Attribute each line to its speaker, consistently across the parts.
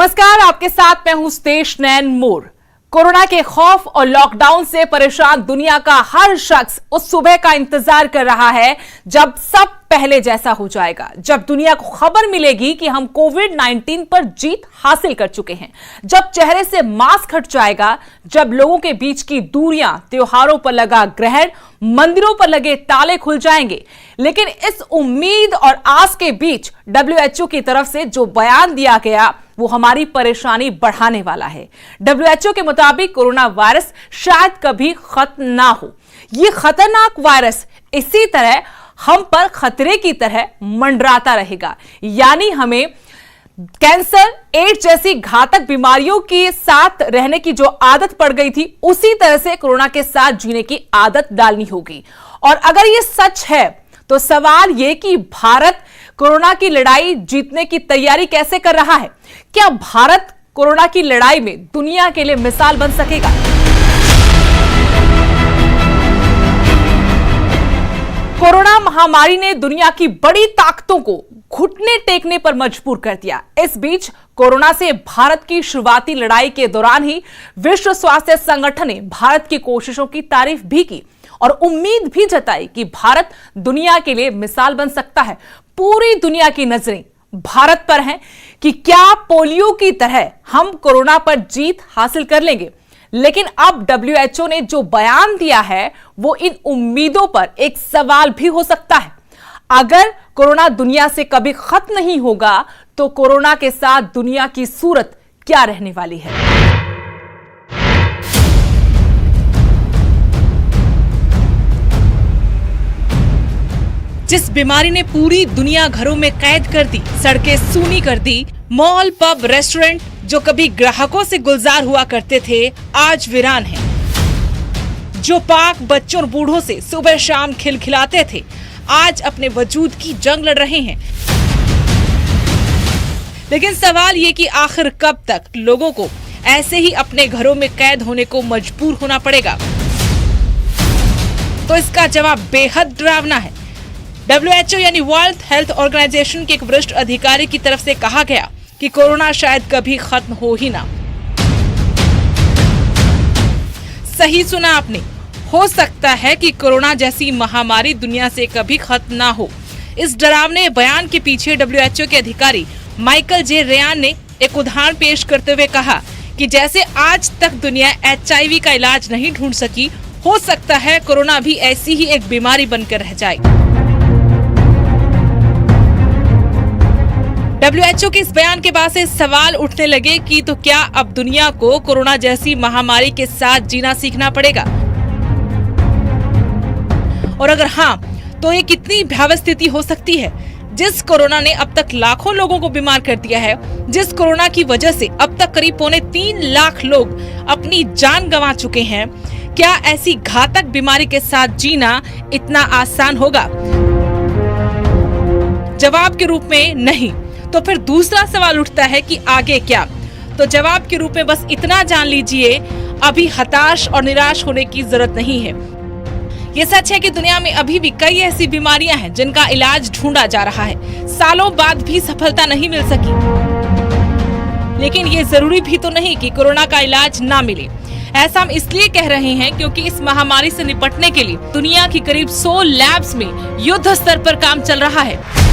Speaker 1: नमस्कार, आपके साथ मैं हूं स्तेश नैन मोर। कोरोना के खौफ और लॉकडाउन से परेशान दुनिया का हर शख्स उस सुबह का इंतजार कर रहा है जब सब पहले जैसा हो जाएगा, जब दुनिया को खबर मिलेगी कि हम कोविड-19 पर जीत हासिल कर चुके हैं, जब चेहरे से मास्क हट जाएगा, जब लोगों के बीच की दूरियां, त्योहारों पर लगा ग्रहण, मंदिरों पर लगे ताले खुल जाएंगे। लेकिन इस उम्मीद और आस के बीच WHO की तरफ से जो बयान दिया गया वो हमारी परेशानी बढ़ाने वाला है। WHO के मुताबिक कोरोना वायरस शायद कभी खत्म ना हो। ये खतरनाक वायरस इसी तरह हम पर खतरे की तरह मंडराता रहेगा, यानी हमें कैंसर, एड्स जैसी घातक बीमारियों के साथ रहने की जो आदत पड़ गई थी, उसी तरह से कोरोना के साथ जीने की आदत डालनी होगी। और अगर ये सच है तो सवाल ये कि भारत कोरोना की लड़ाई जीतने की तैयारी कैसे कर रहा है? क्या भारत कोरोना की लड़ाई में दुनिया के लिए मिसाल बन सकेगा? कोरोना महामारी ने दुनिया की बड़ी ताकतों को घुटने टेकने पर मजबूर कर दिया। इस बीच कोरोना से भारत की शुरुआती लड़ाई के दौरान ही विश्व स्वास्थ्य संगठन ने भारत की कोशिशों की तारीफ भी की और उम्मीद भी जताई कि भारत दुनिया के लिए मिसाल बन सकता है। पूरी दुनिया की नजरें भारत पर हैं कि क्या पोलियो की तरह हम कोरोना पर जीत हासिल कर लेंगे। लेकिन अब WHO ने जो बयान दिया है वो इन उम्मीदों पर एक सवाल भी हो सकता है। अगर कोरोना दुनिया से कभी खत्म नहीं होगा तो कोरोना के साथ दुनिया की सूरत क्या रहने वाली है? जिस बीमारी ने पूरी दुनिया घरों में कैद कर दी, सड़कें सूनी कर दी, मॉल, पब, रेस्टोरेंट जो कभी ग्राहकों से गुलजार हुआ करते थे आज वीरान हैं। जो पार्क बच्चों और बूढ़ों से सुबह शाम खिलखिलाते थे आज अपने वजूद की जंग लड़ रहे हैं। लेकिन सवाल ये कि आखिर कब तक लोगों को ऐसे ही अपने घरों में कैद होने को मजबूर होना पड़ेगा? तो इसका जवाब बेहद डरावना है। WHO यानी वर्ल्ड हेल्थ ऑर्गेनाइजेशन के एक वरिष्ठ अधिकारी की तरफ से कहा गया कि कोरोना शायद कभी खत्म हो ही ना। सही सुना आपने, हो सकता है कि कोरोना जैसी महामारी दुनिया से कभी खत्म ना हो। इस डरावने बयान के पीछे WHO के अधिकारी माइकल जे रेयान ने एक उदाहरण पेश करते हुए कहा कि जैसे आज तक दुनिया HIV का इलाज नहीं ढूंढ सकी, हो सकता है कोरोना भी ऐसी ही एक बीमारी बनकर रह जाए। WHO के इस बयान के बाद से सवाल उठने लगे कि तो क्या अब दुनिया को कोरोना जैसी महामारी के साथ जीना सीखना पड़ेगा? और अगर हाँ, तो ये कितनी भयावह स्थिति हो सकती है? जिस कोरोना ने अब तक लाखों लोगों को बीमार कर दिया है, जिस कोरोना की वजह से अब तक करीब 3.25 लाख लोग अपनी जान गंवा चुके हैं, क्या ऐसी घातक बीमारी के साथ जीना इतना आसान होगा? जवाब के रूप में नहीं। तो फिर दूसरा सवाल उठता है कि आगे क्या? तो जवाब के रूप में बस इतना जान लीजिए, अभी हताश और निराश होने की जरूरत नहीं है। ये सच है कि दुनिया में अभी भी कई ऐसी बीमारियां हैं जिनका इलाज ढूंढा जा रहा है, सालों बाद भी सफलता नहीं मिल सकी। लेकिन ये जरूरी भी तो नहीं कि कोरोना का इलाज ना मिले। ऐसा हम इसलिए कह रहे हैं क्योंकि इस महामारी से निपटने के लिए दुनिया की करीब 100 लैब्स में युद्ध स्तर पर काम चल रहा है।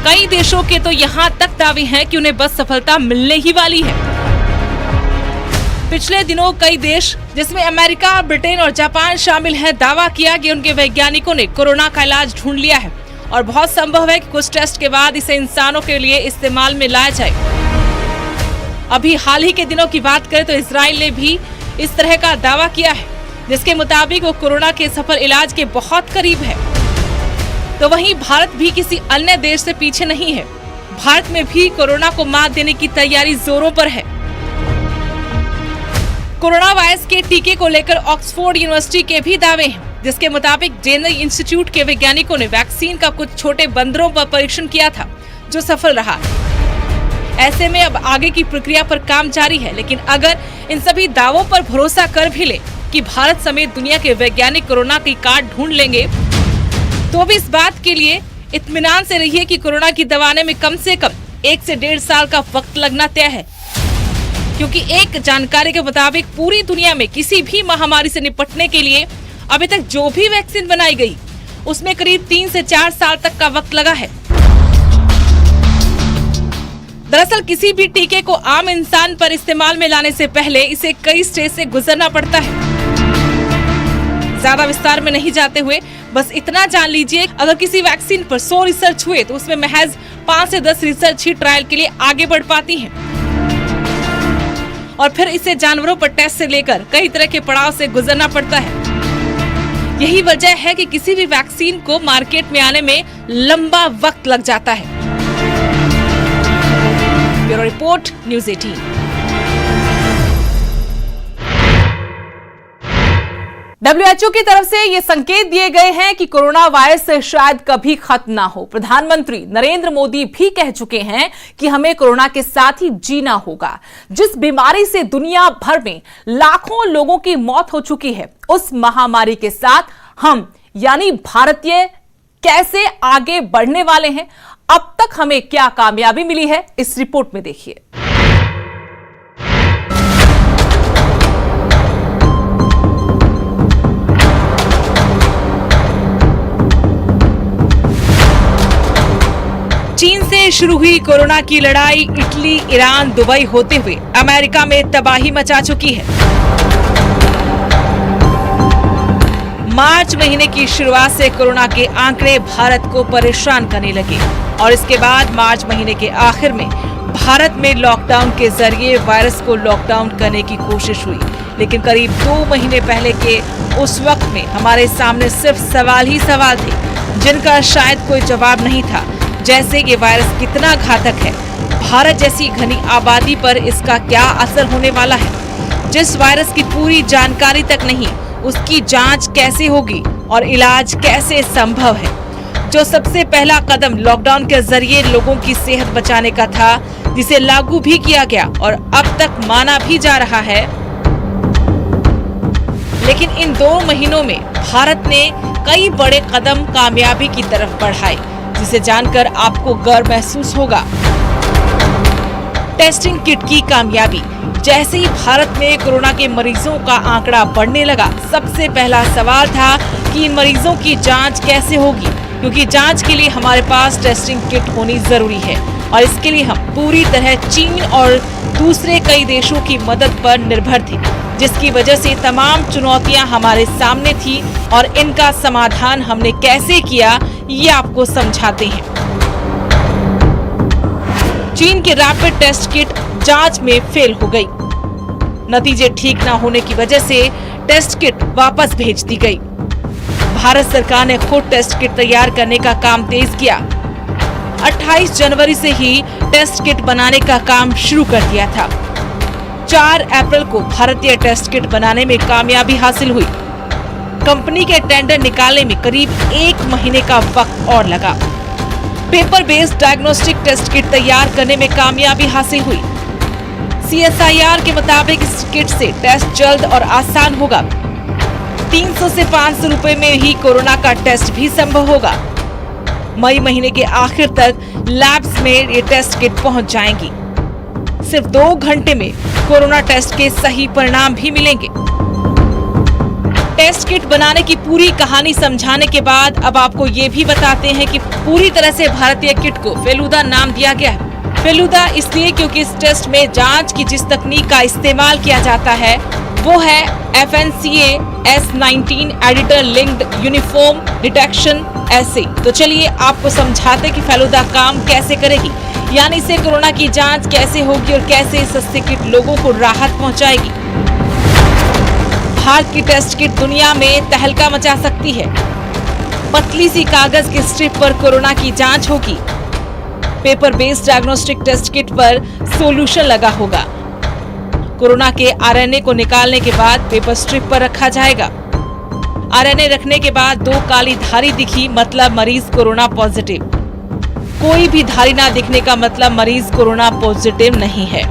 Speaker 1: कई देशों के तो यहाँ तक दावे हैं कि उन्हें बस सफलता मिलने ही वाली है। पिछले दिनों कई देश, जिसमें अमेरिका, ब्रिटेन और जापान शामिल हैं, दावा किया कि उनके वैज्ञानिकों ने कोरोना का इलाज ढूंढ लिया है और बहुत संभव है कि कुछ टेस्ट के बाद इसे इंसानों के लिए इस्तेमाल में लाया जाए। अभी हाल ही के दिनों की बात करें तो इजराइल ने भी इस तरह का दावा किया है, जिसके मुताबिक वो कोरोना के सफल इलाज के बहुत करीब है। तो वहीं भारत भी किसी अन्य देश से पीछे नहीं है। भारत में भी कोरोना को मात देने की तैयारी जोरों पर है। कोरोना वायरस के टीके को लेकर ऑक्सफोर्ड यूनिवर्सिटी के भी दावे हैं, जिसके मुताबिक जेनर इंस्टीट्यूट के वैज्ञानिकों ने वैक्सीन का कुछ छोटे बंदरों पर परीक्षण किया था, जो सफल रहा। ऐसे में अब आगे की प्रक्रिया पर काम जारी है। लेकिन अगर इन सभी दावों पर भरोसा कर भी ले कि भारत समेत दुनिया के वैज्ञानिक कोरोना की काट ढूंढ लेंगे, तो भी इस बात के लिए इत्मीनान से रहिए कि कोरोना की दवा आने में कम से कम 1 से 1.5 साल का वक्त लगना तय है, क्योंकि एक जानकारी के मुताबिक पूरी दुनिया में किसी भी महामारी से निपटने के लिए अभी तक जो भी वैक्सीन बनाई गई उसमें करीब 3 से 4 साल तक का वक्त लगा है। दरअसल किसी भी टीके को आम इंसान पर इस्तेमाल में लाने से पहले इसे कई स्टेज से गुजरना पड़ता है। ज्यादा विस्तार में नहीं जाते हुए बस इतना जान लीजिए, अगर किसी वैक्सीन पर 100 रिसर्च हुए तो उसमें महज 5 से 10 रिसर्च ही ट्रायल के लिए आगे बढ़ पाती हैं। और फिर इसे जानवरों पर टेस्ट से लेकर कई तरह के पड़ाव से गुजरना पड़ता है। यही वजह है कि किसी भी वैक्सीन को मार्केट में आने में लंबा वक्त लग जाता है। Bureau report, news 18। WHO की तरफ से ये संकेत दिए गए हैं कि कोरोना वायरस शायद कभी खत्म ना हो। प्रधानमंत्री नरेंद्र मोदी भी कह चुके हैं कि हमें कोरोना के साथ ही जीना होगा। जिस बीमारी से दुनिया भर में लाखों लोगों की मौत हो चुकी है, उस महामारी के साथ हम यानी भारतीय कैसे आगे बढ़ने वाले हैं, अब तक हमें क्या कामयाबी मिली है, इस रिपोर्ट में देखिए। चीन से शुरू हुई कोरोना की लड़ाई इटली, ईरान, दुबई होते हुए अमेरिका में तबाही मचा चुकी है। मार्च महीने की शुरुआत से कोरोना के आंकड़े भारत को परेशान करने लगे और इसके बाद मार्च महीने के आखिर में भारत में लॉकडाउन के जरिए वायरस को लॉकडाउन करने की कोशिश हुई। लेकिन करीब 2 महीने पहले के उस वक्त में हमारे सामने सिर्फ सवाल ही सवाल थे, जिनका शायद कोई जवाब नहीं था। जैसे ये वायरस कितना घातक है, भारत जैसी घनी आबादी पर इसका क्या असर होने वाला है, जिस वायरस की पूरी जानकारी तक नहीं, उसकी जांच कैसे होगी और इलाज कैसे संभव है। जो सबसे पहला कदम लॉकडाउन के जरिए लोगों की सेहत बचाने का था, जिसे लागू भी किया गया और अब तक माना भी जा रहा है। लेकिन इन 2 महीनों में भारत ने कई बड़े कदम कामयाबी की तरफ बढ़ाए, जिसे जानकर आपको गर्व महसूस होगा। टेस्टिंग किट की कामयाबी। जैसे ही भारत में कोरोना के मरीजों का आंकड़ा बढ़ने लगा, सबसे पहला सवाल था कि इन मरीजों की जांच कैसे होगी, क्योंकि जांच के लिए हमारे पास टेस्टिंग किट होनी जरूरी है और इसके लिए हम पूरी तरह चीन और दूसरे कई देशों की मदद पर निर्भर थे, जिसकी वजह से तमाम चुनौतियां हमारे सामने थी और इनका समाधान हमने कैसे किया, ये आपको समझाते हैं। चीन की रैपिड टेस्ट किट जांच में फेल हो गई। नतीजे ठीक न होने की वजह से टेस्ट किट वापस भेज दी गई। भारत सरकार ने खुद टेस्ट किट तैयार करने का काम तेज किया। 28 जनवरी से ही टेस्ट किट बनाने का काम शुरू कर दिया था। 4 अप्रैल को भारतीय टेस्ट किट बनाने में कामयाबी हासिल हुई। कंपनी के टेंडर निकालने में करीब 1 महीने का वक्त और लगा। Paper based diagnostic test kit तैयार करने में कामयाबी हासिल हुई। CSIR के मुताबिक इस किट से टेस्ट जल्द और आसान होगा। 300 से 500 रुपए में ही कोरोना का टेस्ट भी संभव होगा। मई महीने के आखिर तक लैब्स में ये टेस्ट किट पहुंच जाएंगी। सिर्फ 2 घंटे में कोरोना टेस्ट के सही परिणाम भी मिलेंगे। टेस्ट किट बनाने की पूरी कहानी समझाने के बाद अब आपको ये भी बताते हैं कि पूरी तरह से भारतीय किट को फेलुदा नाम दिया गया है। फेलुदा इसलिए क्योंकि इस टेस्ट में जांच की जिस तकनीक का इस्तेमाल किया जाता है वो है FNCA S19 editor linked uniform detection assay. तो चलिए आपको समझाते कि फेलुदा काम कैसे करेगी, यानी इससे कोरोना की जांच कैसे होगी और कैसे सस्ती किट लोगों को राहत पहुंचाएगी। भारत की टेस्ट किट दुनिया में तहलका मचा सकती है। पतली सी कागज की स्ट्रिप पर कोरोना की जांच होगी। Paper based diagnostic test kit पर सॉल्यूशन लगा होगा। कोरोना के RNA को निकालने के बाद पेपर स्ट्रिप पर रखा जाएगा। RNA रखने के बाद 2 काली धारी दिखी, मतलब मरीज कोरोना पॉजिटिव। कोई भी धारी ना दिखने का मतलब मरीज कोरोना पॉजिटिव नहीं है।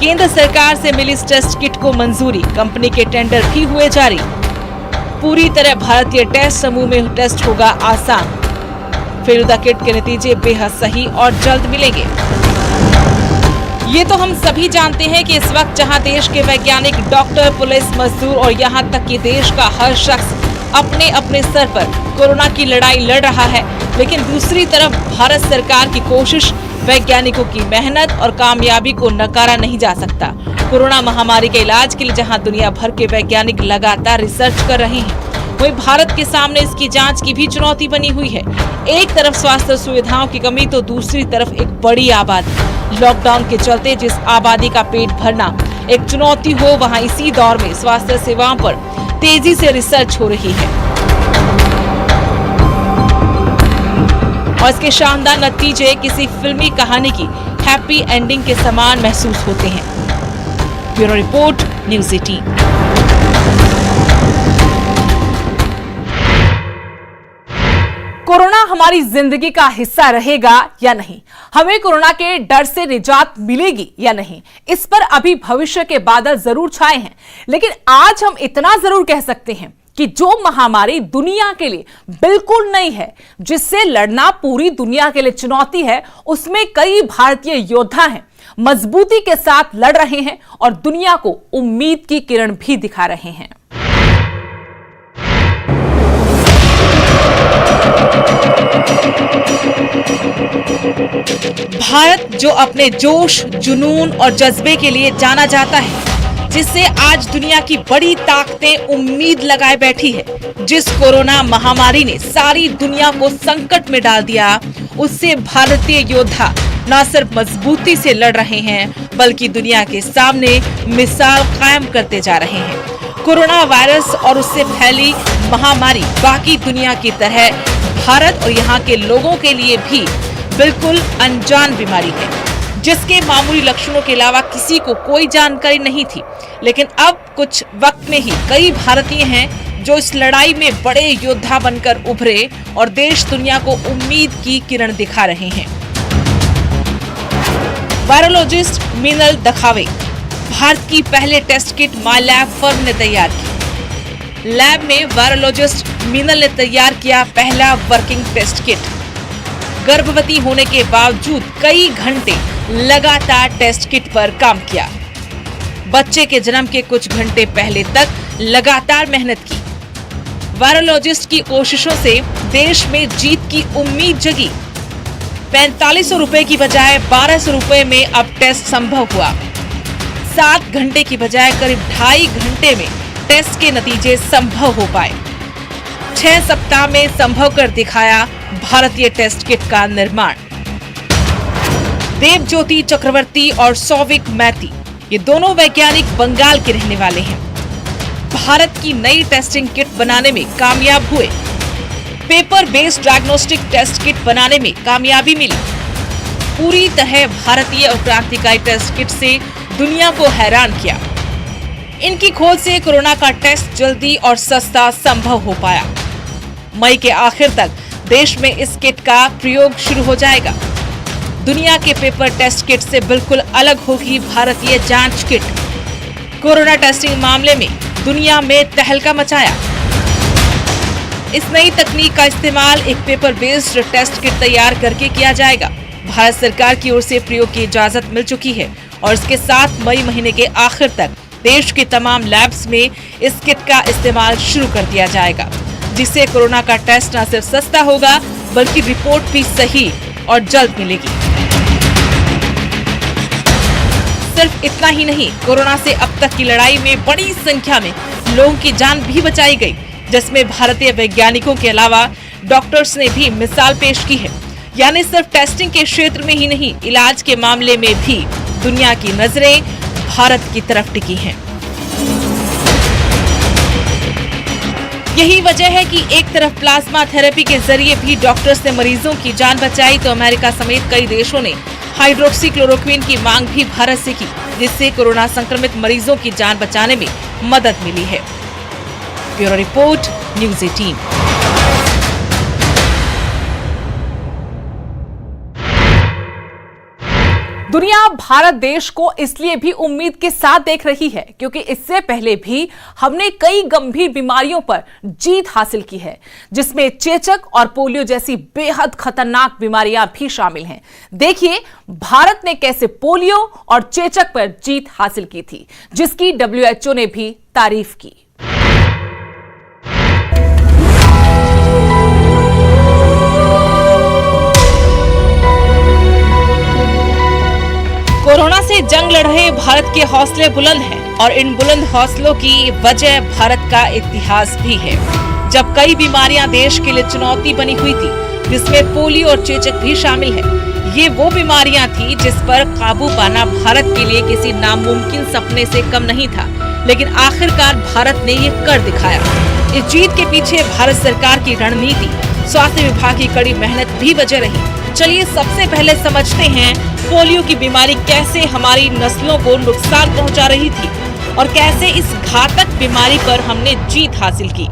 Speaker 1: केंद्र सरकार से मिली इस टेस्ट किट को मंजूरी, कंपनी के टेंडर भी हुए जारी। पूरी तरह भारतीय टेस्ट समूह में टेस्ट होगा आसान। फेलुदा किट के नतीजे बेहद सही और जल्द मिलेंगे। ये तो हम सभी जानते हैं कि इस वक्त जहां देश के वैज्ञानिक, डॉक्टर, पुलिस, मजदूर और यहां तक कि देश का हर शख्स अपने अपने स्तर पर कोरोना की लड़ाई लड़ रहा है, लेकिन दूसरी तरफ भारत सरकार की कोशिश, वैज्ञानिकों की मेहनत और कामयाबी को नकारा नहीं जा सकता। कोरोना महामारी के इलाज के लिए जहां दुनिया भर के वैज्ञानिक लगातार रिसर्च कर रहे हैं, वहीं भारत के सामने इसकी जांच की भी चुनौती बनी हुई है। एक तरफ स्वास्थ्य सुविधाओं की कमी तो दूसरी तरफ एक बड़ी आबादी। लॉकडाउन के चलते जिस आबादी का पेट भरना एक चुनौती हो, वहां इसी दौर में स्वास्थ्य सेवाओं पर तेजी से रिसर्च हो रही है और इसके शानदार नतीजे किसी फिल्मी कहानी की हैप्पी एंडिंग के समान महसूस होते हैं। Bureau report, news 18। कोरोना हमारी जिंदगी का हिस्सा रहेगा या नहीं, हमें कोरोना के डर से निजात मिलेगी या नहीं, इस पर अभी भविष्य के बादल जरूर छाए हैं। लेकिन आज हम इतना जरूर कह सकते हैं कि जो महामारी दुनिया के लिए बिल्कुल नई है, जिससे लड़ना पूरी दुनिया के लिए चुनौती है, उसमें कई भारतीय योद्धा हैं, मजबूती के साथ लड़ रहे हैं और दुनिया को उम्मीद की किरण भी दिखा रहे हैं। भारत जो अपने जोश, जुनून और जज्बे के लिए जाना जाता है, जिससे आज दुनिया की बड़ी ताकतें उम्मीद लगाए बैठी है, जिस कोरोना महामारी ने सारी दुनिया को संकट में डाल दिया, उससे भारतीय योद्धा न सिर्फ मजबूती से लड़ रहे हैं, बल्कि दुनिया के सामने मिसाल कायम करते जा रहे हैं। कोरोना वायरस और उससे फैली महामारी बाकी दुनिया की तरह भारत और यहाँ के लोगों के लिए भी बिल्कुल अनजान बीमारी है, जिसके मामूली लक्षणों के अलावा किसी को कोई जानकारी नहीं थी। लेकिन अब कुछ वक्त में ही कई भारतीय हैं जो इस लड़ाई में बड़े योद्धा बनकर उभरे और देश दुनिया को उम्मीद की किरण दिखा रहे हैं। वायरोलॉजिस्ट मीनल दखावे भारत की पहले test kit My Lab firm ने तैयार की। लैब में वायरोलॉजिस्ट मीनल ने तैयार किया पहला वर्किंग टेस्ट किट। गर्भवती होने के बावजूद कई घंटे लगातार टेस्ट किट पर काम किया। बच्चे के जन्म के कुछ घंटे पहले तक लगातार मेहनत की। वायरोलॉजिस्ट की कोशिशों से देश में जीत की उम्मीद जगी। 4500 रुपए की बजाय 1200 रुपए में अब टेस्ट संभव हुआ। 7 घंटे की बजाय करीब 2.5 घंटे में टेस्ट के नतीजे संभव हो पाए। 6 सप्ताह में संभव कर दिखाया भारतीय टेस्ट किट का निर्माण। देवज्योति चक्रवर्ती और सौविक मैती, ये दोनों वैज्ञानिक बंगाल के रहने वाले हैं। भारत की नई टेस्टिंग किट बनाने में कामयाब हुए। Paper based diagnostic test kit बनाने में कामयाबी मिली। पूरी तरह भारतीय और क्रांतिकारी टेस्ट किट से दुनिया को हैरान किया। इनकी खोज से कोरोना का टेस्ट जल्दी और सस्ता संभव हो पाया। मई के आखिर तक देश में इस किट का प्रयोग शुरू हो जाएगा। दुनिया के पेपर टेस्ट किट से बिल्कुल अलग होगी भारतीय जांच किट। कोरोना टेस्टिंग मामले में दुनिया में तहलका मचाया। इस नई तकनीक का इस्तेमाल एक पेपर बेस्ड टेस्ट किट तैयार करके किया जाएगा। भारत सरकार की ओर से प्रयोग की इजाजत मिल चुकी है और इसके साथ मई महीने के आखिर तक देश के तमाम लैब्स में इस किट का इस्तेमाल शुरू कर दिया जाएगा, जिससे कोरोना का टेस्ट न सिर्फ सस्ता होगा बल्कि रिपोर्ट भी सही और जल्द मिलेगी। सिर्फ इतना ही नहीं, कोरोना से अब तक की लड़ाई में बड़ी संख्या में लोगों की जान भी बचाई गई, जिसमें भारतीय वैज्ञानिकों के अलावा डॉक्टर्स ने भी मिसाल पेश की है। यानी सिर्फ टेस्टिंग के क्षेत्र में ही नहीं, इलाज के मामले में भी दुनिया की नजरें भारत की तरफ टिकी हैं। यही वजह है कि एक तरफ प्लाज्मा थेरेपी के जरिए भी डॉक्टर्स ने मरीजों की जान बचाई, तो अमेरिका समेत कई देशों ने हाइड्रोक्सी क्लोरोक्विन की मांग भी भारत से की, जिससे कोरोना संक्रमित मरीजों की जान बचाने में मदद मिली है। Bureau report, news 18। दुनिया भारत देश को इसलिए भी उम्मीद के साथ देख रही है क्योंकि इससे पहले भी हमने कई गंभीर बीमारियों पर जीत हासिल की है, जिसमें चेचक और पोलियो जैसी बेहद खतरनाक बीमारियां भी शामिल हैं। देखिए भारत ने कैसे पोलियो और चेचक पर जीत हासिल की थी, जिसकी WHO ने भी तारीफ की। कोरोना से जंग लड़ रहे भारत के हौसले बुलंद हैं और इन बुलंद हौसलों की वजह भारत का इतिहास भी है। जब कई बीमारियां देश के लिए चुनौती बनी हुई थी, जिसमें पोलियो और चेचक भी शामिल है। ये वो बीमारियां थी जिस पर काबू पाना भारत के लिए किसी नामुमकिन सपने से कम नहीं था, लेकिन आखिरकार भारत ने ये कर दिखाया। इस जीत के पीछे भारत सरकार की रणनीति, स्वास्थ्य विभाग की कड़ी मेहनत भी वजह रही। चलिए सबसे पहले समझते हैं पोलियो की बीमारी कैसे हमारी नस्लों को नुकसान पहुंचा रही थी और कैसे इस घातक बीमारी पर हमने जीत हासिल की।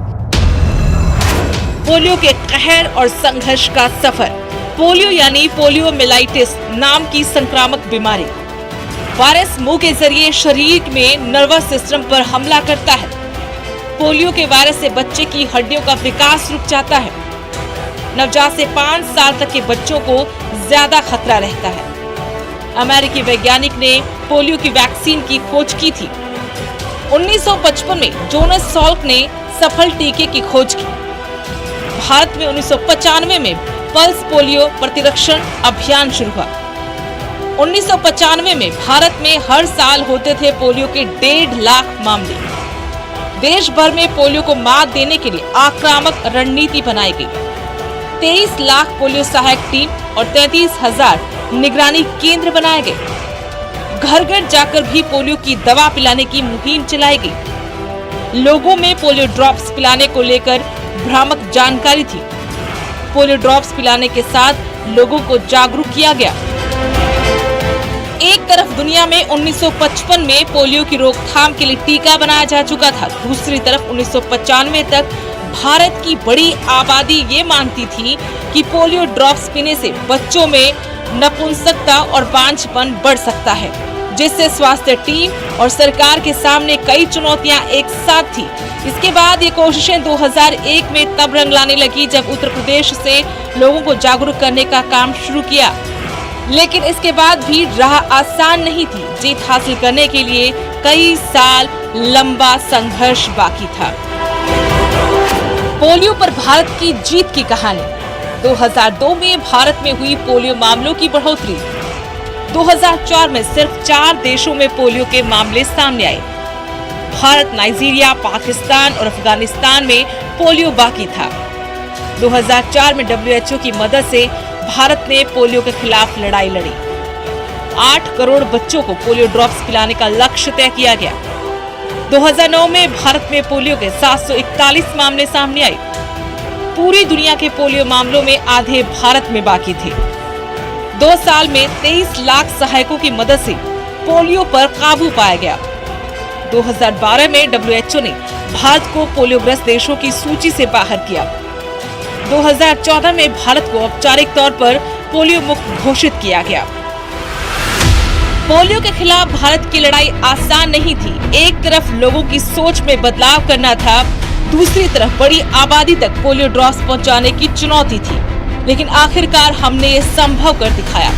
Speaker 1: पोलियो के कहर और संघर्ष का सफर। पोलियो यानी पोलियोमियलाइटिस नाम की संक्रामक बीमारी वायरस मुंह के जरिए शरीर में नर्वस सिस्टम पर हमला करता है। पोलियो के वायरस से बच्चे की हड्डियों का विकास रुक जाता है। नवजात से 5 साल तक के बच्चों को ज्यादा खतरा रहता है। अमेरिकी वैज्ञानिक ने पोलियो की वैक्सीन की खोज की थी। 1955 में जोनास साल्क ने सफल टीके की खोज की। भारत में 1995 में पल्स पोलियो प्रतिरक्षण अभियान शुरू हुआ। 1995 में भारत में हर साल होते थे पोलियो के 1.5 लाख मामले। देश भर में पोलियो को मात देने के लिए आक्रामक रणनीति बनाई गई। 23 लाख पोलियो सहायक टीम और 33,000 निगरानी केंद्र बनाए गए। घर घर जाकर भी पोलियो की दवा पिलाने की मुहिम चलाई गई। लोगों में पोलियो ड्रॉप्स पिलाने को लेकर भ्रामक जानकारी थी। पोलियो ड्रॉप्स पिलाने के साथ लोगों को जागरूक किया गया। एक तरफ दुनिया में 1955 में पोलियो की रोकथाम के लिए टीका बनाया जा चुका था, दूसरी तरफ 1995 तक भारत की बड़ी आबादी ये मानती थी कि पोलियो ड्रॉप्स पीने से बच्चों में नपुंसकता और बांझपन बढ़ सकता है, जिससे स्वास्थ्य टीम और सरकार के सामने कई चुनौतियां एक साथ थी। इसके बाद ये कोशिशें 2001 में तब रंग लाने लगी जब उत्तर प्रदेश से लोगों को जागरूक करने का काम शुरू किया। लेकिन इसके बाद भी राह आसान नहीं थी। जीत हासिल करने के लिए कई साल लंबा संघर्ष बाकी था। पोलियो पर भारत की जीत की कहानी। 2002 में भारत में हुई पोलियो मामलों की बढ़ोतरी। 2004 में सिर्फ 4 देशों में पोलियो के मामले सामने आए। भारत, नाइजीरिया, पाकिस्तान और अफगानिस्तान में पोलियो बाकी था। 2004 में WHO की मदद से भारत ने पोलियो के खिलाफ लड़ाई लड़ी। 8 करोड़ बच्चों को पोलियो ड्रॉप्स पिलाने का लक्ष्य तय किया गया। 2009 में भारत में पोलियो के 741 मामले सामने आए। पूरी दुनिया के पोलियो मामलों में आधे भारत में बाकी थे। 2 साल में 23 लाख सहायकों की मदद से पोलियो पर काबू पाया गया। 2012 में WHO ने भारत को पोलियोग्रस्त देशों की सूची से बाहर किया। 2014 में भारत को औपचारिक तौर पर पोलियो मुक्त घोषित किया गया। पोलियो के खिलाफ भारत की लड़ाई आसान नहीं थी। एक तरफ लोगों की सोच में बदलाव करना था, दूसरी तरफ बड़ी आबादी तक पोलियो ड्रॉप्स पहुंचाने की चुनौती थी, लेकिन आखिरकार हमने ये संभव कर दिखाया।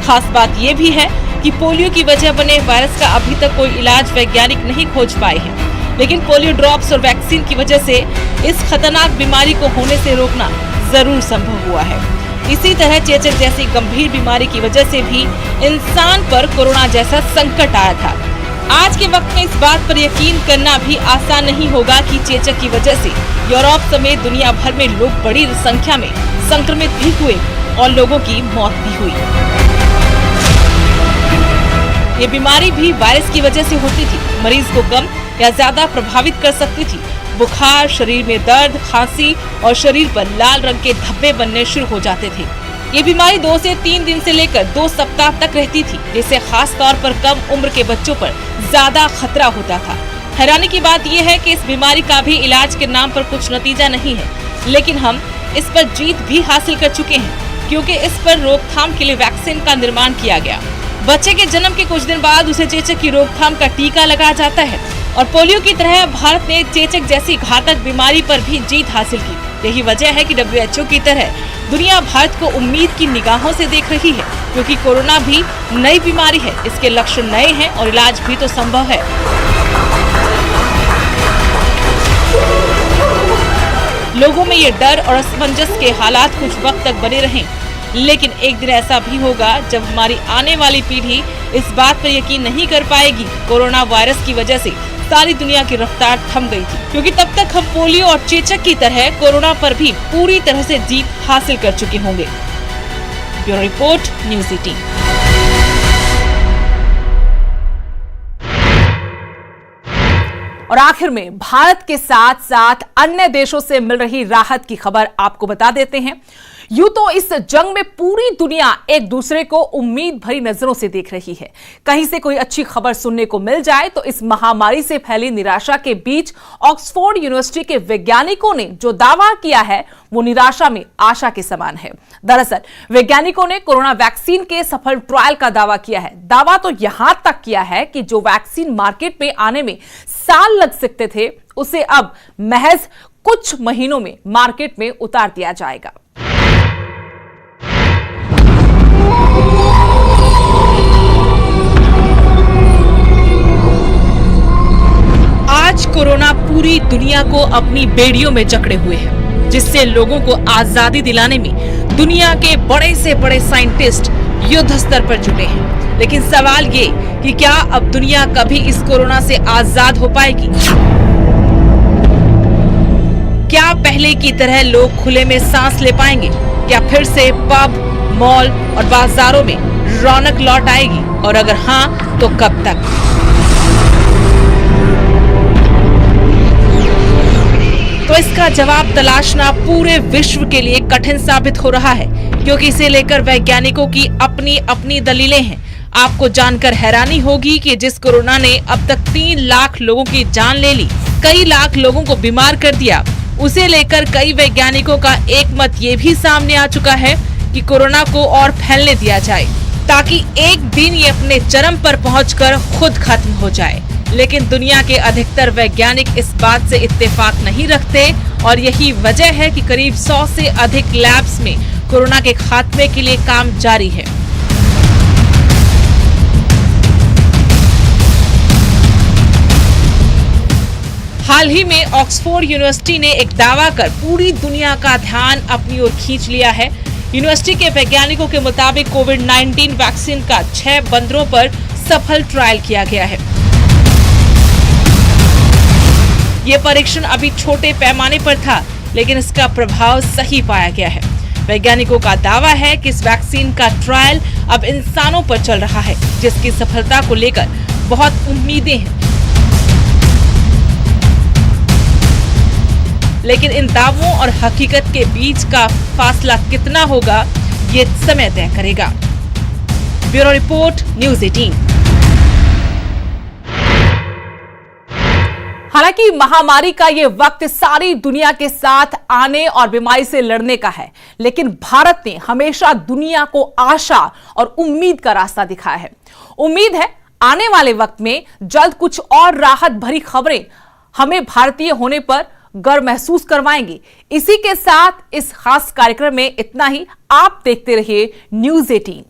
Speaker 1: खास बात यह भी है कि पोलियो की वजह बने वायरस का अभी तक कोई इलाज वैज्ञानिक नहीं खोज पाए हैं, लेकिन पोलियो ड्रॉप्स और वैक्सीन की वजह से इस खतरनाक बीमारी को होने से रोकना जरूर संभव हुआ है। इसी तरह चेचक जैसी गंभीर बीमारी की वजह से भी इंसान पर कोरोना जैसा संकट आया था। आज के वक्त में इस बात पर यकीन करना भी आसान नहीं होगा कि चेचक की वजह से यूरोप समेत दुनिया भर में लोग बड़ी संख्या में संक्रमित भी हुए और लोगों की मौत भी हुई। ये बीमारी भी वायरस की वजह से होती थी। मरीज को कम या ज्यादा प्रभावित कर सकती थी। बुखार, शरीर में दर्द, खांसी और शरीर पर लाल रंग के धब्बे बनने शुरू हो जाते थे। ये बीमारी 2 से 3 दिन से लेकर 2 सप्ताह तक रहती थी, जिससे खास तौर पर कम उम्र के बच्चों पर ज्यादा खतरा होता था। हैरानी की बात यह है कि इस बीमारी का भी इलाज के नाम पर कुछ नतीजा नहीं है, लेकिन हम इस पर जीत भी हासिल कर चुके हैं। क्योंकि इस पर रोकथाम के लिए वैक्सीन का निर्माण किया गया। बच्चे के जन्म के कुछ दिन बाद उसे चेचक की रोकथाम का टीका लगाया जाता है और पोलियो की तरह भारत ने चेचक जैसी घातक बीमारी पर भी जीत हासिल की। यही वजह है कि WHO की तरह दुनिया भारत को उम्मीद की निगाहों से देख रही है, क्योंकि कोरोना भी नई बीमारी है, इसके लक्षण नए हैं और इलाज भी तो संभव है। लोगों में ये डर और असमंजस के हालात कुछ वक्त तक बने रहें, लेकिन एक दिन ऐसा भी होगा जब हमारी आने वाली पीढ़ी इस बात पर यकीन नहीं कर पाएगी। कोरोना वायरस की वजह से सारी दुनिया की रफ्तार थम गई थी, क्योंकि तब तक हम पोलियो और चेचक की तरह कोरोना पर भी पूरी तरह से जीत हासिल कर चुके होंगे। Bureau report, news 18। और आखिर में भारत के साथ साथ अन्य देशों से मिल रही राहत की खबर आपको बता देते हैं। यूं तो इस जंग में पूरी दुनिया एक दूसरे को उम्मीद भरी नजरों से देख रही है। कहीं से कोई अच्छी खबर सुनने को मिल जाए तो इस महामारी से फैली निराशा के बीच ऑक्सफोर्ड यूनिवर्सिटी के वैज्ञानिकों ने जो दावा किया है वो निराशा में आशा के समान है। दरअसल वैज्ञानिकों ने कोरोना वैक्सीन के सफल ट्रायल का दावा किया है। दावा तो यहां तक किया है कि जो वैक्सीन मार्केट में आने में साल लग सकते थे, उसे अब महज कुछ महीनों में मार्केट में उतार दिया जाएगा। आज कोरोना पूरी दुनिया को अपनी बेड़ियों में जकड़े हुए है, जिससे लोगों को आजादी दिलाने में दुनिया के बड़े से बड़े साइंटिस्ट युद्ध स्तर पर जुटे हैं। लेकिन सवाल ये कि क्या अब दुनिया कभी इस कोरोना से आजाद हो पाएगी? क्या पहले की तरह लोग खुले में सांस ले पाएंगे? क्या फिर से पब, मॉल और बाजारों में रौनक लौट आएगी? और अगर हाँ, तो कब तक? तो इसका जवाब तलाशना पूरे विश्व के लिए कठिन साबित हो रहा है, क्योंकि इसे लेकर वैज्ञानिकों की अपनी अपनी दलीलें हैं। आपको जानकर हैरानी होगी कि जिस कोरोना ने अब तक 3 लाख लोगों की जान ले ली, कई लाख लोगों को बीमार कर दिया, उसे लेकर कई वैज्ञानिकों का एक मत ये भी सामने आ चुका है कि कोरोना को और फैलने दिया जाए, ताकि एक दिन ये अपने चरम पर पहुंचकर खुद खत्म हो जाए। लेकिन दुनिया के अधिकतर वैज्ञानिक इस बात से इत्तेफाक नहीं रखते और यही वजह है कि करीब 100 से अधिक लैब्स में कोरोना के खात्मे के लिए काम जारी है। हाल ही में ऑक्सफोर्ड यूनिवर्सिटी ने एक दावा कर पूरी दुनिया का ध्यान अपनी ओर खींच लिया है। यूनिवर्सिटी के वैज्ञानिकों के मुताबिक कोविड-19 वैक्सीन का 6 बंदरों पर सफल ट्रायल किया गया है। ये परीक्षण अभी छोटे पैमाने पर था, लेकिन इसका प्रभाव सही पाया गया है। वैज्ञानिकों का दावा है कि इस वैक्सीन का ट्रायल अब इंसानों पर चल रहा है, जिसकी सफलता को लेकर बहुत उम्मीदें हैं। लेकिन इन दावों और हकीकत के बीच का फासला कितना होगा, ये समय तय करेगा। Bureau report, news 18। हालांकि महामारी का ये वक्त सारी दुनिया के साथ आने और बीमारी से लड़ने का है, लेकिन भारत ने हमेशा दुनिया को आशा और उम्मीद का रास्ता दिखाया है। उम्मीद है आने वाले वक्त में जल्द कुछ और राहत भरी खबरें हमें भारतीय होने पर गर्व महसूस करवाएंगी। इसी के साथ इस खास कार्यक्रम में इतना ही। आप देखते रहिए न्यूज़ 18।